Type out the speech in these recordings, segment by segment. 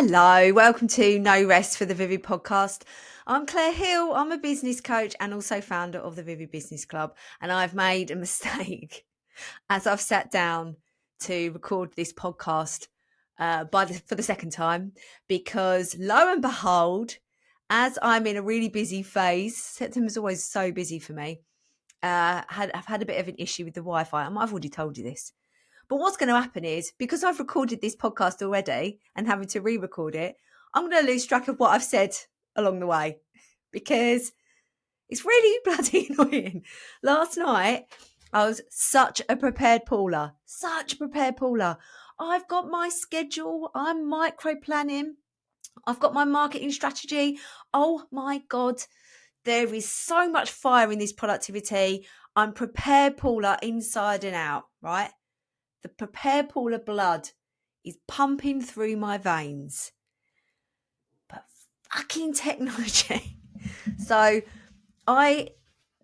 Hello, welcome to No Rest for the Vivid podcast. I'm Claire Hill. I'm a business coach and also founder of the Vivid Business Club. And I've made a mistake as I've sat down to record this podcast for the second time, because lo and behold, as I'm in a really busy phase, September's always so busy for me. I've had a bit of an issue with the Wi-Fi. I've already told you this. But what's going to happen is, because I've recorded this podcast already and having to re-record it, I'm going to lose track of what I've said along the way, because it's really bloody annoying. Last night, I was such a prepared Paula. I've got my schedule. I'm micro-planning. I've got my marketing strategy. Oh my God. There is so much fire in this productivity. I'm prepared Paula inside and out, right? The prepared pool of blood is pumping through my veins. But fucking technology. So the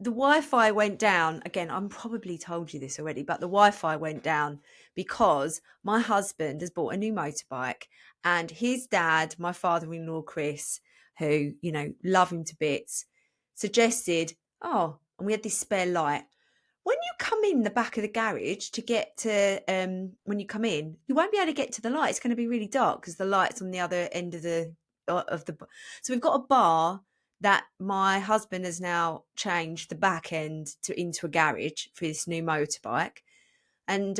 Wi-Fi went down. Again, I'm probably told you this already, but the Wi-Fi went down because my husband has bought a new motorbike, and his dad, my father-in-law, Chris, who, love him to bits, suggested, and we had this spare light. When you come in the back of the garage to get to, when you come in, you won't be able to get to the light. It's going to be really dark because the light's on the other end of the. So we've got a bar that my husband has now changed the back end into a garage for this new motorbike. And,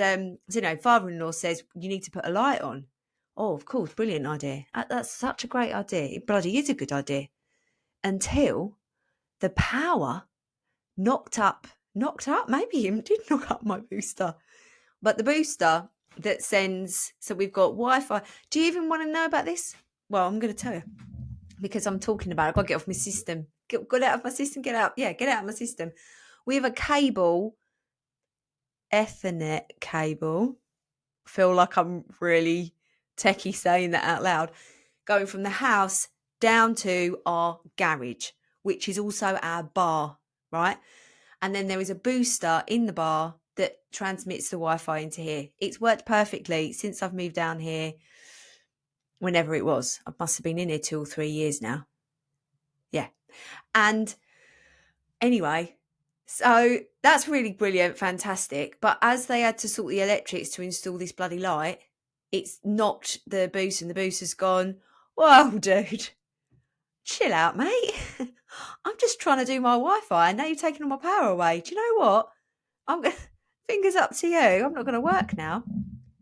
father-in-law says, you need to put a light on. Oh, of course, brilliant idea. That's such a great idea. It bloody is a good idea. Until the power knocked up, maybe it did knock up my booster. But the booster that sends, so we've got Wi-Fi. Do you even want to know about this? Well, I'm going to tell you, because I'm talking about it. I've got to get off my system. Get out of my system, get out. Yeah, get out of my system. We have a cable, Ethernet cable. I feel like I'm really techie saying that out loud. Going from the house down to our garage, which is also our bar, right? And then there is a booster in the bar that transmits the Wi-Fi into here. It's worked perfectly since I've moved down here, whenever it was. I must have been in here 2 or 3 years now. Yeah. And anyway, so that's really brilliant, fantastic. But as they had to sort the electrics to install this bloody light, it's knocked the booster, and the booster's gone, whoa, dude, chill out, mate. I'm just trying to do my Wi-Fi, and now you've taken all my power away. Do you know what? I'm going fingers up to you. I'm not going to work now.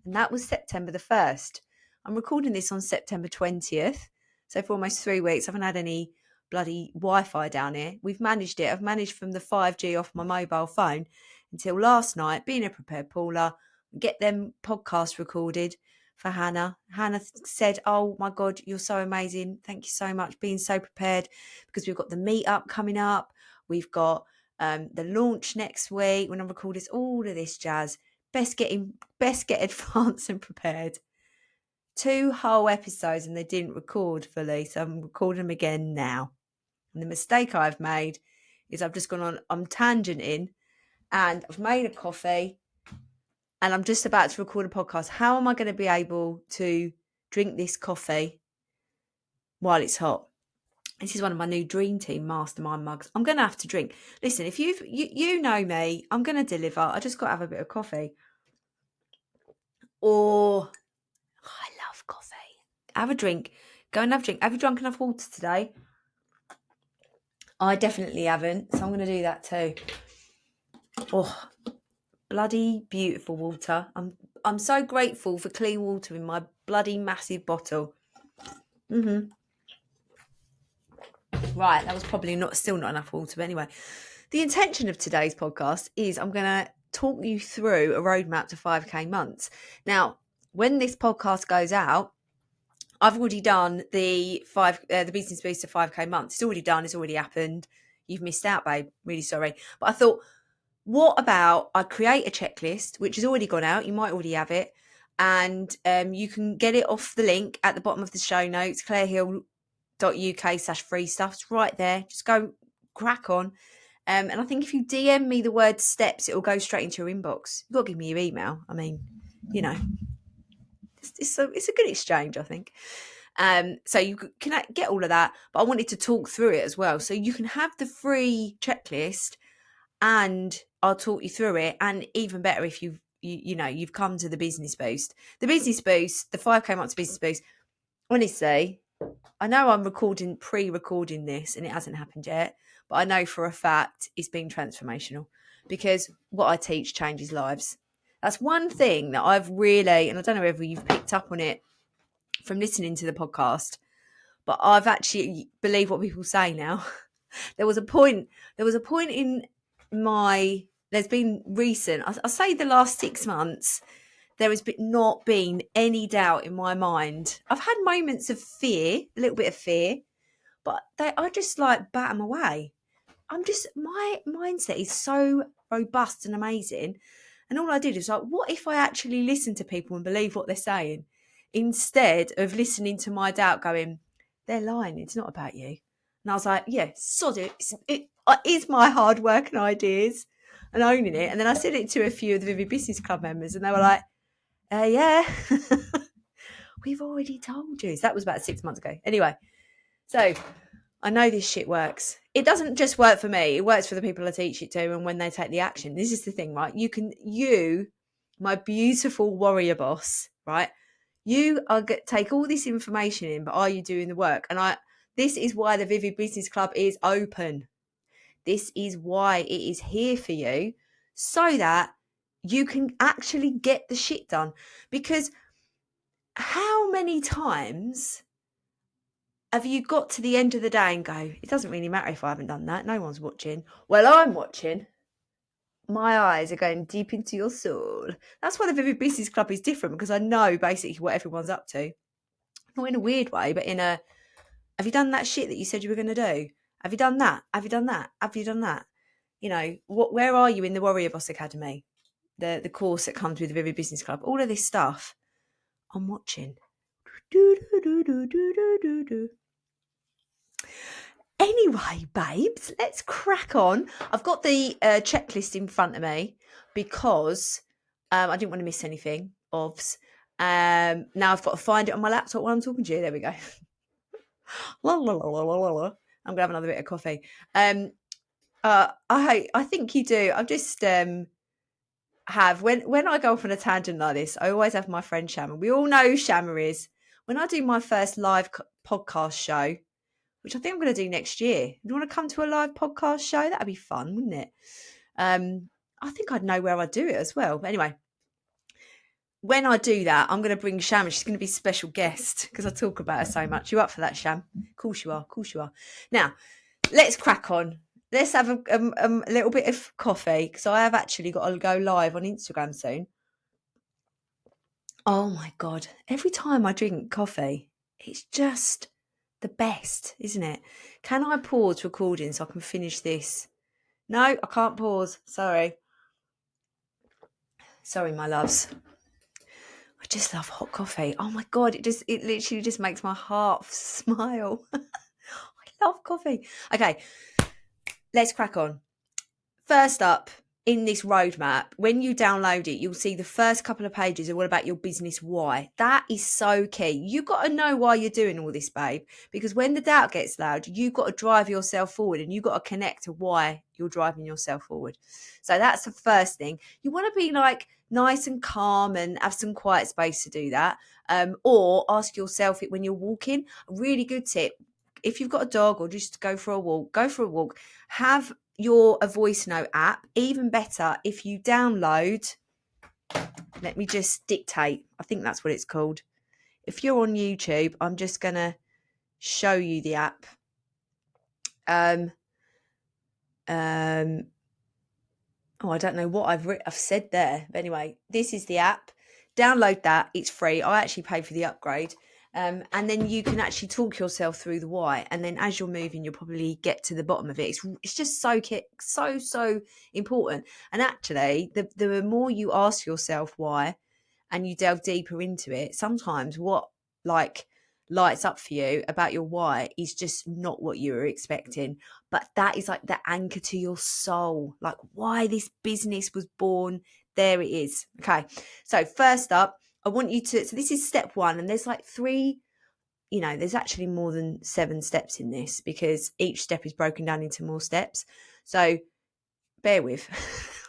And that was September the 1st. I'm recording this on September 20th. So for almost 3 weeks, I haven't had any bloody Wi-Fi down here. We've managed it. I've managed from the 5G off my mobile phone until last night, being a prepared Paula, get them podcasts recorded for Hannah. Hannah said, oh my God, you're so amazing. Thank you so much, being so prepared, because we've got the meetup coming up. We've got the launch next week when I record this, all of this jazz. Best get advanced and prepared. 2 whole episodes and they didn't record fully, so I'm recording them again now. And the mistake I've made is I've just gone on, I'm tangenting, and I've made a coffee and I'm just about to record a podcast. How am I going to be able to drink this coffee while it's hot? This is one of my new Dream Team Mastermind mugs. I'm going to have to drink. Listen, if you know me, I'm going to deliver. I just got to have a bit of coffee. Or I love coffee. Have a drink. Go and have a drink. Have you drunk enough water today? I definitely haven't, so I'm going to do that too. Oh, bloody beautiful water. I'm so grateful for clean water in my bloody massive bottle. Right, that was probably still not enough water, but anyway. The intention of today's podcast is I'm going to talk you through a roadmap to 5K months. Now, when this podcast goes out, I've already done the Business Booster 5K months. It's already done. It's already happened. You've missed out, babe. Really sorry. But I thought, what about I create a checklist, which has already gone out. You might already have it. And you can get it off the link at the bottom of the show notes, clairehill.uk/free stuff. It's right there. Just go crack on. And I think if you DM me the word steps, it will go straight into your inbox. You've got to give me your email. I mean, it's a good exchange, I think. So you can get all of that, but I wanted to talk through it as well. So you can have the free checklist and I'll talk you through it. And even better if you've come to the business boost. The business boost, the 5K months business boost, honestly, I know I'm pre-recording this and it hasn't happened yet, but I know for a fact it's been transformational because what I teach changes lives. That's one thing that I've really, and I don't know whether you've picked up on it from listening to the podcast, but I've actually believe what people say now. There was a point in there's been recent, I'll say the last 6 months, there has not been any doubt in my mind. I've had moments of fear, a little bit of fear, but I just like bat them away. My mindset is so robust and amazing. And all I did is like, what if I actually listen to people and believe what they're saying instead of listening to my doubt going, they're lying, it's not about you. And I was like, yeah, sod it. It is my hard work and ideas and owning it. And then I said it to a few of the Vivid Business Club members and they were like, yeah, we've already told you. So that was about 6 months ago. Anyway, so I know this shit works. It doesn't just work for me. It works for the people I teach it to and when they take the action. This is the thing, right? You, my beautiful warrior boss, right? You take all this information in, but are you doing the work? And this is why the Vivid Business Club is open. This is why it is here for you so that you can actually get the shit done. Because how many times have you got to the end of the day and go, it doesn't really matter if I haven't done that. No one's watching. Well, I'm watching. My eyes are going deep into your soul. That's why the Vivid Business Club is different because I know basically what everyone's up to. Not in a weird way, but in a, have you done that shit that you said you were going to do? Have you done that? Have you done that? Have you done that? You know, where are you in the Warrior Boss Academy? The course that comes with the Vivid Business Club. All of this stuff. I'm watching. Anyway, babes, let's crack on. I've got the checklist in front of me because I didn't want to miss anything. Now I've got to find it on my laptop while I'm talking to you. There we go. I'm going to have another bit of coffee. I think you do. I've just have, when I go off on a tangent like this, I always have my friend Shamma. We all know who Shamma is. When I do my first live podcast show, which I think I'm going to do next year. Do you want to come to a live podcast show? That'd be fun, wouldn't it? I think I'd know where I'd do it as well. But anyway, when I do that, I'm going to bring Sham. She's going to be a special guest because I talk about her so much. You up for that, Sham? Of course you are. Of course you are. Now, let's crack on. Let's have a little bit of coffee because I have actually got to go live on Instagram soon. Oh, my God. Every time I drink coffee, it's just the best, isn't it? Can I pause recording so I can finish this? No, I can't pause. Sorry, my loves. I just love hot coffee. Oh my God, it literally just makes my heart smile. I love coffee. Okay, let's crack on. First up, in this roadmap, when you download it, you'll see the first couple of pages are all about your business why. That is so key. You've got to know why you're doing all this, babe, because when the doubt gets loud, you've got to drive yourself forward and you've got to connect to why you're driving yourself forward. So that's the first thing. You want to be like nice and calm and have some quiet space to do that. Or ask yourself it when you're walking. A really good tip. If you've got a dog or just go for a walk, have a voice note app. Even better if you download, let me just dictate, I think that's what it's called. If you're on YouTube, I'm just gonna show you the app. I don't know what I've said there, but anyway, this is the app. Download that, it's free. I actually paid for the upgrade. And then you can actually talk yourself through the why. And then as you're moving, you'll probably get to the bottom of it. It's just so important. And actually, the more you ask yourself why and you delve deeper into it, sometimes what lights up for you about your why is just not what you were expecting. But that is like the anchor to your soul, like why this business was born. There it is. Okay. So first up, I want you to, so this is step one, and there's like 3, there's actually more than 7 steps in this, because each step is broken down into more steps. So bear with.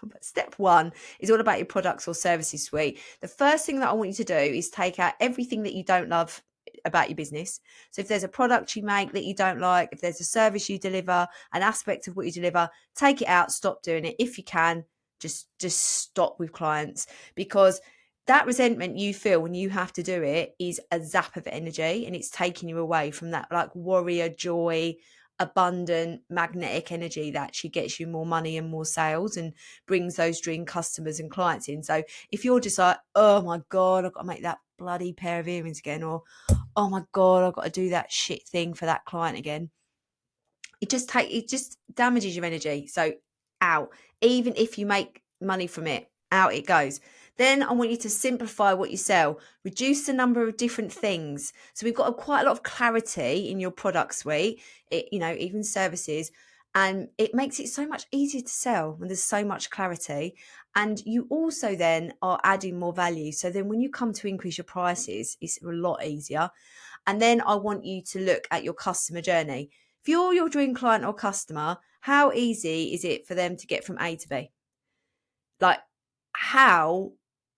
But step 1 is all about your products or services suite. The first thing that I want you to do is take out everything that you don't love about your business. So if there's a product you make that you don't like, if there's a service you deliver, an aspect of what you deliver, take it out, stop doing it. If you can, just stop with clients, because that resentment you feel when you have to do it is a zap of energy, and it's taking you away from that like warrior joy, abundant, magnetic energy that actually gets you more money and more sales and brings those dream customers and clients in. So if you're just like, oh my God, I've got to make that bloody pair of earrings again, or oh my God, I've got to do that shit thing for that client again, it just damages your energy. So out. Even if you make money from it, out it goes. Then I want you to simplify what you sell, reduce the number of different things. So we've got quite a lot of clarity in your product suite, even services, and it makes it so much easier to sell when there's so much clarity. And you also then are adding more value. So then when you come to increase your prices, it's a lot easier. And then I want you to look at your customer journey. If you're your dream client or customer, how easy is it for them to get from A to B? Like, how?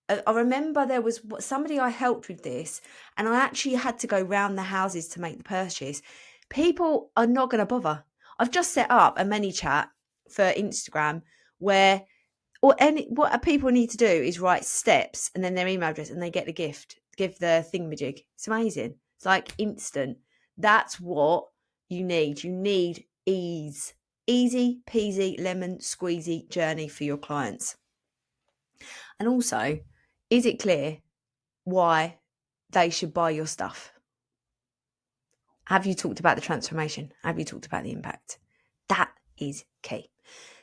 I remember there was somebody I helped with this, and I actually had to go round the houses to make the purchase. People are not going to bother. I've just set up a mini chat for Instagram where, what people need to do is write steps and then their email address, and they get the gift, give the thingamajig. It's amazing. It's like instant. That's what you need. You need ease. Easy peasy lemon squeezy journey for your clients. And also, is it clear why they should buy your stuff? Have you talked about the transformation? Have you talked about the impact? That is key.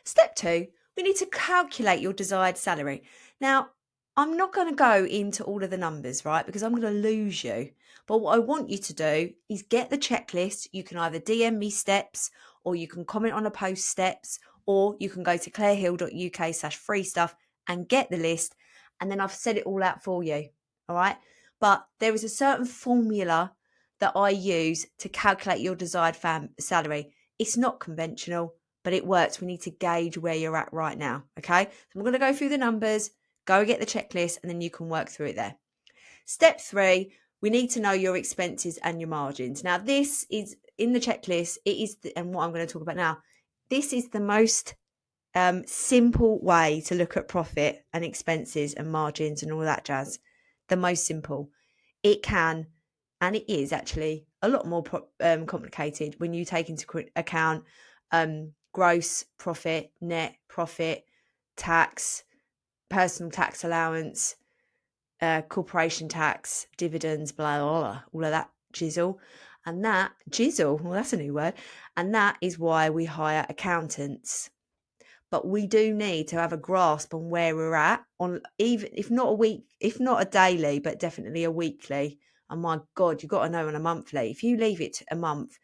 Step 2, we need to calculate your desired salary. Now, I'm not going to go into all of the numbers, right? Because I'm going to lose you. But what I want you to do is get the checklist. You can either DM me steps, or you can comment on a post steps, or you can go to clairehill.uk/free stuff and get the list. And then I've set it all out for you. All right. But there is a certain formula that I use to calculate your desired salary. It's not conventional, but it works. We need to gauge where you're at right now. Okay. So I'm going to go through the numbers, go get the checklist, and then you can work through it there. Step 3, we need to know your expenses and your margins. Now, this is in the checklist. It is, and what I'm going to talk about now, this is the most simple way to look at profit and expenses and margins and all that jazz. The most simple. It can, and it is actually a lot more complicated when you take into account gross profit, net profit, tax, personal tax allowance, corporation tax, dividends, blah, blah, blah, all of that jizzle. And that jizzle, well, that's a new word. And that is why we hire accountants. But we do need to have a grasp on where we're at, on even if not a week, if not a daily, but definitely a weekly. And my God, you've got to know on a monthly. If you leave it a month,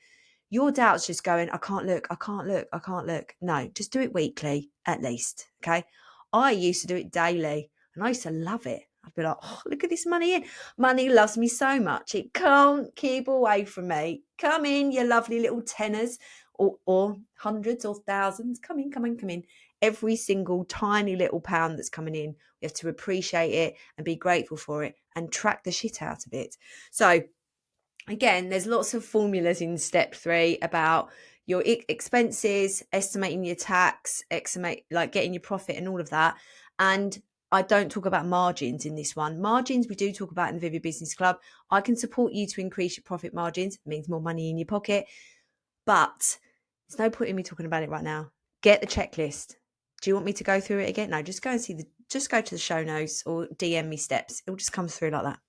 your doubt's just going, I can't look. No, just do it weekly at least. Okay. I used to do it daily, and I used to love it. I'd be like, oh, look at this money in. Money loves me so much. It can't keep away from me. Come in, you lovely little tenors, or hundreds or thousands. Come in. Every single tiny little pound that's coming in, we have to appreciate it and be grateful for it and track the shit out of it. So again, there's lots of formulas in step 3 about your expenses, estimating your tax, like getting your profit and all of that. And I don't talk about margins in this one. Margins we do talk about in the Vivid Business Club. I can support you to increase your profit margins. It means more money in your pocket. But there's no point in me talking about it right now. Get the checklist. Do you want me to go through it again? No, just go to the show notes or DM me steps. It will just come through like that.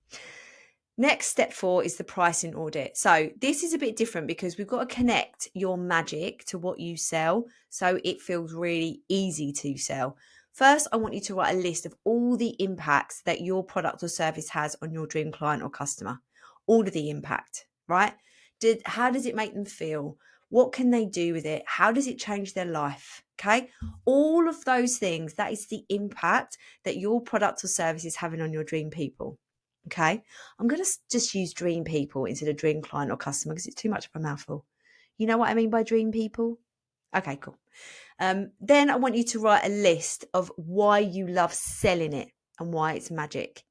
Next, step 4 is the pricing audit. So this is a bit different because we've got to connect your magic to what you sell so it feels really easy to sell. First, I want you to write a list of all the impacts that your product or service has on your dream client or customer. All of the impact, right? How does it make them feel? What can they do with it? How does it change their life? Okay. All of those things, that is the impact that your product or service is having on your dream people. Okay. I'm going to just use dream people instead of dream client or customer because it's too much of a mouthful. You know what I mean by dream people? Okay, cool. Then I want you to write a list of why you love selling it and why it's magic.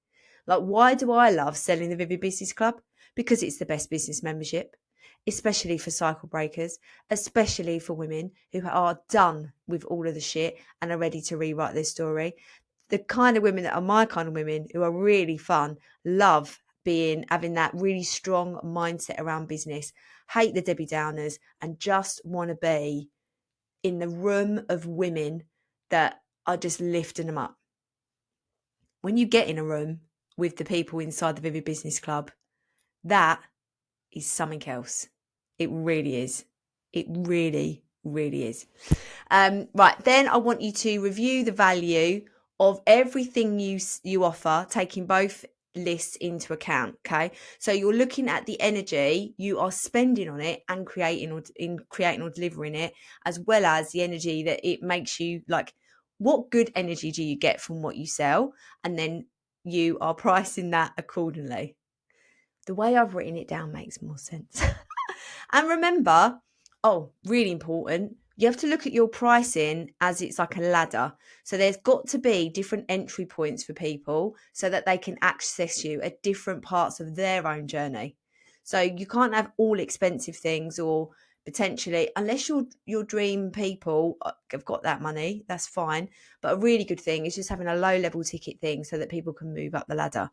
Like, why do I love selling the Vivid Business Club? Because it's the best business membership, especially for cycle breakers, especially for women who are done with all of the shit and are ready to rewrite their story. The kind of women that are my kind of women who are really fun, love having that really strong mindset around business, hate the Debbie Downers, and just want to be in the room of women that are just lifting them up. When you get in a room with the people inside the Vivid Business Club, that is something else. It really is. It really, really is. Right, then I want you to review the value of everything you offer, taking both lists into account. Okay, so you're looking at the energy you are spending on it and creating or delivering it, as well as the energy that it makes you like. What good energy do you get from what you sell? And then you are pricing that accordingly. The way I've written it down makes more sense. And remember, really important, you have to look at your pricing as it's like a ladder. So there's got to be different entry points for people so that they can access you at different parts of their own journey. So you can't have all expensive things, or potentially, unless your dream people have got that money, that's fine. But a really good thing is just having a low level ticket thing so that people can move up the ladder.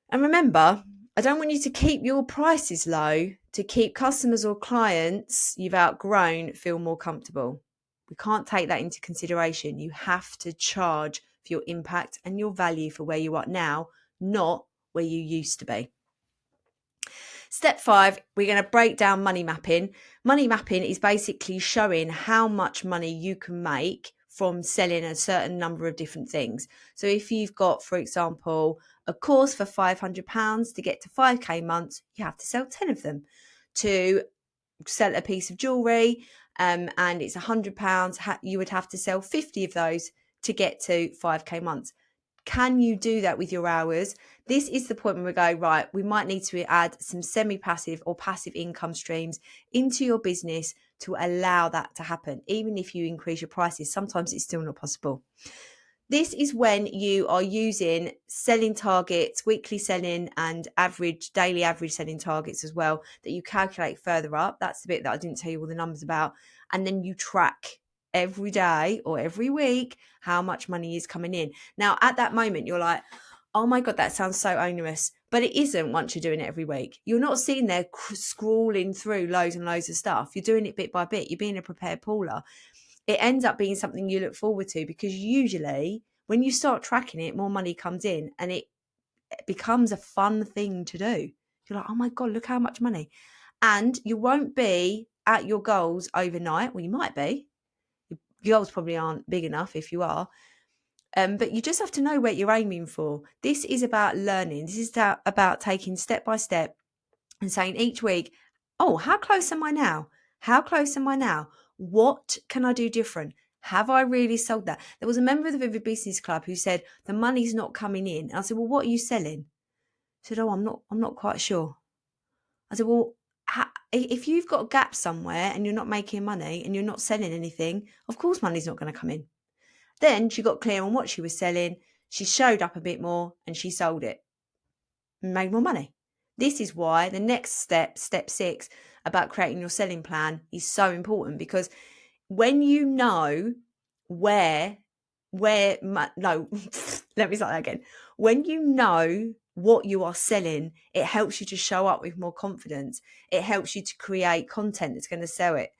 And remember, I don't want you to keep your prices low to keep customers or clients you've outgrown feel more comfortable. We can't take that into consideration. You have to charge for your impact and your value for where you are now, not where you used to be. Step 5, we're going to break down money mapping. Money mapping is basically showing how much money you can make from selling a certain number of different things. So if you've got, for example, a course for £500 to get to 5k months, you have to sell 10 of them. To sell a piece of jewellery and it's £100, you would have to sell 50 of those to get to 5k months. Can you do that with your hours? This is the point when we go, right, we might need to add some semi-passive or passive income streams into your business to allow that to happen. Even if you increase your prices, sometimes it's still not possible. This is when you are using selling targets, weekly selling and daily average selling targets as well, that you calculate further up. That's the bit that I didn't tell you all the numbers about. And then you track every day or every week how much money is coming in. Now, at that moment, you're like, oh my God, that sounds so onerous. But it isn't once you're doing it every week. You're not sitting there scrolling through loads and loads of stuff. You're doing it bit by bit. You're being a prepared pooler. It ends up being something you look forward to, because usually when you start tracking it, more money comes in and it becomes a fun thing to do. You're like, oh my God, look how much money. And you won't be at your goals overnight. Well, you might be. Your goals probably aren't big enough if you are. But you just have to know what you're aiming for. This is about learning. This is about taking step by step and saying each week, oh, how close am I now? How close am I now? What can I do different? Have I really sold that? There was a member of the Vivid Business Club who said, the money's not coming in. And I said, well, what are you selling? He said, oh, I'm not quite sure. I said, well, if you've got a gap somewhere and you're not making money and you're not selling anything, of course money's not going to come in. Then she got clear on what she was selling. She showed up a bit more and she sold it and made more money. This is why the next step 6, about creating your selling plan is so important, because when you know let me start that again. When you know what you are selling, it helps you to show up with more confidence. It helps you to create content that's going to sell it.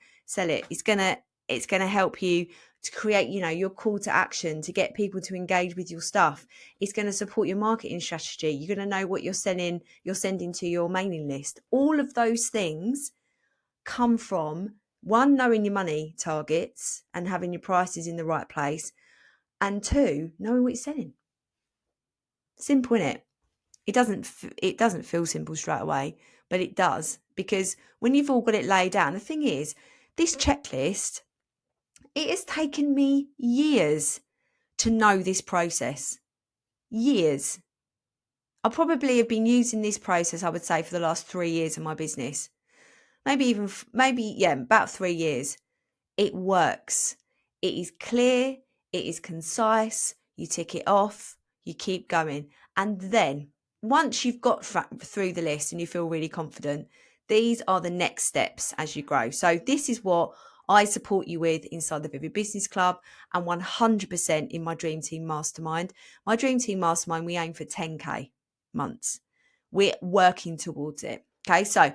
It's going to help you to create, your call to action to get people to engage with your stuff. It's going to support your marketing strategy. You're going to know what you're sending to your mailing list. All of those things come from, one, knowing your money targets and having your prices in the right place, and 2, knowing what you're selling. Simple, innit? It doesn't feel simple straight away, but it does, because when you've all got it laid down, the thing is, this checklist, it has taken me years to know this process. Years. I probably have been using this process, I would say, for the last 3 years of my business. About 3 years. It works. It is clear. It is concise. You tick it off. You keep going. And then once you've got through the list and you feel really confident, these are the next steps as you grow. So this is what I support you with inside the Vivid Business Club and 100% in my Dream Team Mastermind. My Dream Team Mastermind, we aim for 10K months. We're working towards it. Okay, so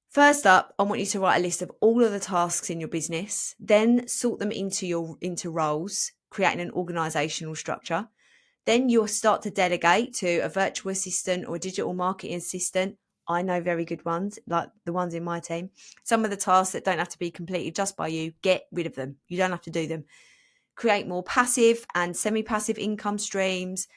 first up, I want you to write a list of all of the tasks in your business, then sort them into roles, creating an organizational structure. Then you'll start to delegate to a virtual assistant or a digital marketing assistant. I know very good ones, like the ones in my team. Some of the tasks that don't have to be completed just by you, get rid of them. You don't have to do them. Create more passive and semi-passive income streams.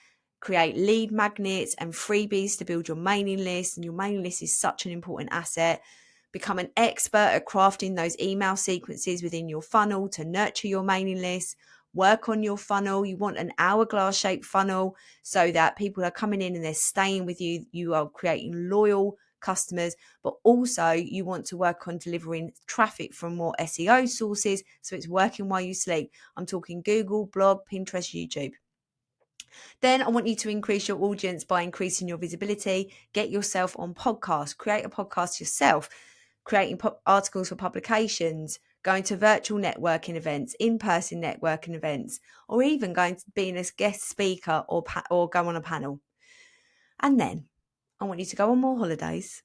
Create lead magnets and freebies to build your mailing list. And your mailing list is such an important asset. Become an expert at crafting those email sequences within your funnel to nurture your mailing list. Work on your funnel. You want an hourglass shaped funnel so that people are coming in and they're staying with you. You are creating loyal customers, but also you want to work on delivering traffic from more SEO sources so it's working while you sleep. I'm talking Google, blog, Pinterest, YouTube. Then I want you to increase your audience by increasing your visibility. Get yourself on podcasts. Create a podcast yourself. Creating articles for publications. Going to virtual networking events, in-person networking events, or even going to being a guest speaker or go on a panel. And then I want you to go on more holidays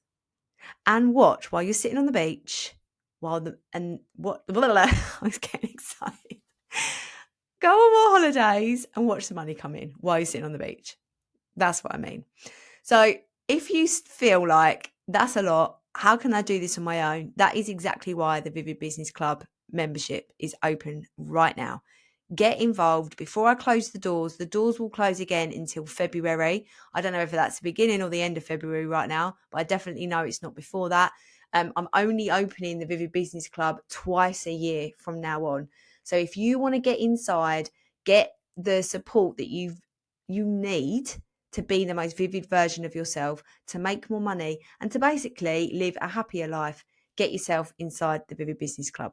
and watch while you're sitting on the beach. I was getting excited. Go on more holidays and watch the money come in while you're sitting on the beach. That's what I mean. So if you feel like that's a lot, how can I do this on my own? That is exactly why the Vivid Business Club membership is open right now. Get involved before I close the doors. The doors will close again until February. I don't know if that's the beginning or the end of February right now, but I definitely know it's not before that. I'm only opening the Vivid Business Club twice a year from now on. So if you want to get inside, get the support that you need to be the most vivid version of yourself, to make more money, and to basically live a happier life, get yourself inside the Vivid Business Club.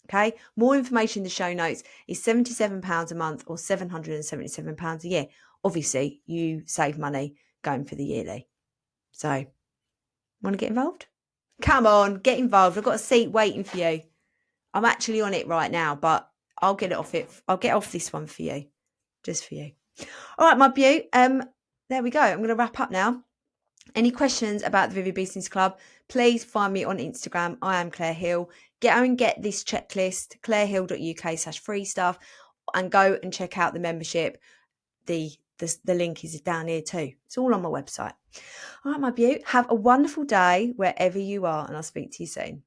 Okay, more information in the show notes is £77 a month or £777 a year. Obviously, you save money going for the yearly. So, want to get involved? Come on, get involved. I've got a seat waiting for you. I'm actually on it right now, but I'll get off this one for you, just for you. All right, my beaut. There we go. I'm going to wrap up now. Any questions about the Vivid Business Club, please find me on Instagram. I am Claire Hill. Get this checklist, clairehill.uk/free stuff, and go and check out the membership. The link is down here too. It's all on my website. All right, my beaut. Have a wonderful day wherever you are, and I'll speak to you soon.